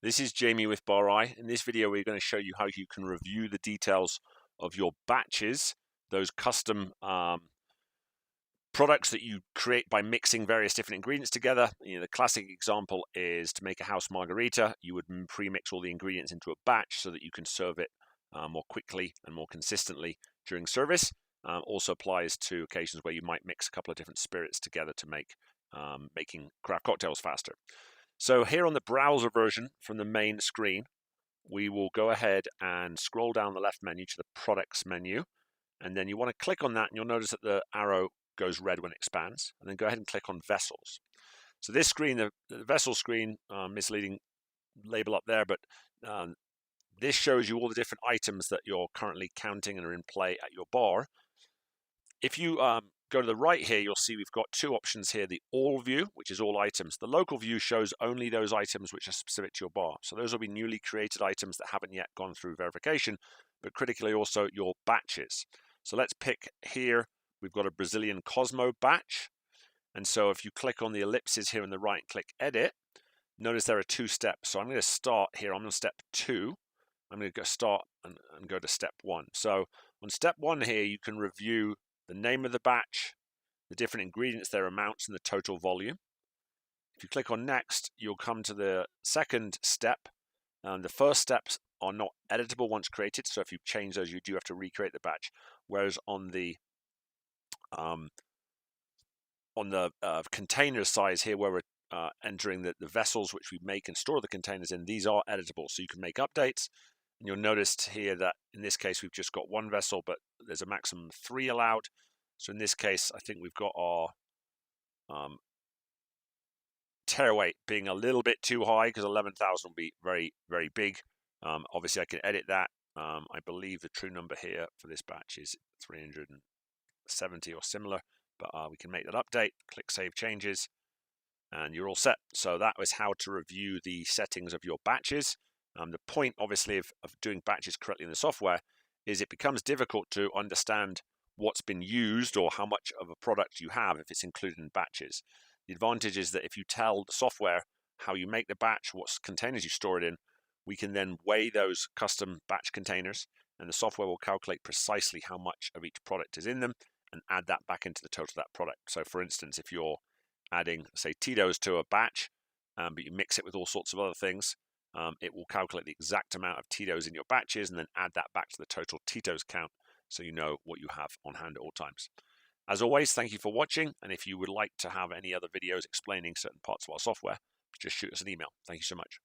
This is Jamie with BarI. In this video, we're going to show you how you can review the details of your batches, those custom products that you create by mixing various different ingredients together. The classic example is to make a house margarita. You would pre-mix all the ingredients into a batch so that you can serve it more quickly and more consistently during service. Also applies to occasions where you might mix a couple of different spirits together to make making craft cocktails faster. So here on the browser version from the main screen, we will go ahead and scroll down the left menu to the products menu, and then you want to click on that, and you'll notice that the arrow goes red when it expands, and then go ahead and click on vessels. So this screen, the vessel screen, misleading label up there, but this shows you all the different items that you're currently counting and are in play at your bar. If you go to the right here, you'll see we've got two options here. The all view, which is all items. The local view shows only those items which are specific to your bar. So those will be newly created items that haven't yet gone through verification, but critically also your batches. So let's pick here, we've got a Brazilian Cosmo batch. And so if you click on the ellipses here on the right and click edit, notice there are two steps. So I'm going to start here. I'm on step 2. I'm going to go start and go to step 1. So on step 1 here, you can review the name of the batch, the different ingredients, their amounts, and the total volume. If you click on next, you'll come to the second step. The first steps are not editable once created, so if you change those, you do have to recreate the batch. Whereas on the container size here, where we're entering the vessels which we make and store the containers in, these are editable, so you can make updates. And you'll notice here that in this case we've just got one vessel, but there's a maximum of 3 allowed. So in this case, I think we've got our tare weight being a little bit too high, because 11,000 will be very, very big. Obviously, I can edit that. I believe the true number here for this batch is 370 or similar, but we can make that update. Click Save Changes, and you're all set. So that was how to review the settings of your batches. The point, obviously, of doing batches correctly in the software is it becomes difficult to understand what's been used or how much of a product you have if it's included in batches. The advantage is that if you tell the software how you make the batch, what containers you store it in, we can then weigh those custom batch containers, and the software will calculate precisely how much of each product is in them and add that back into the total of that product. So for instance, if you're adding, say, Tito's to a batch, but you mix it with all sorts of other things, it will calculate the exact amount of Tito's in your batches and then add that back to the total Tito's count, so you know what you have on hand at all times. As always, thank you for watching, and if you would like to have any other videos explaining certain parts of our software, just shoot us an email. Thank you so much.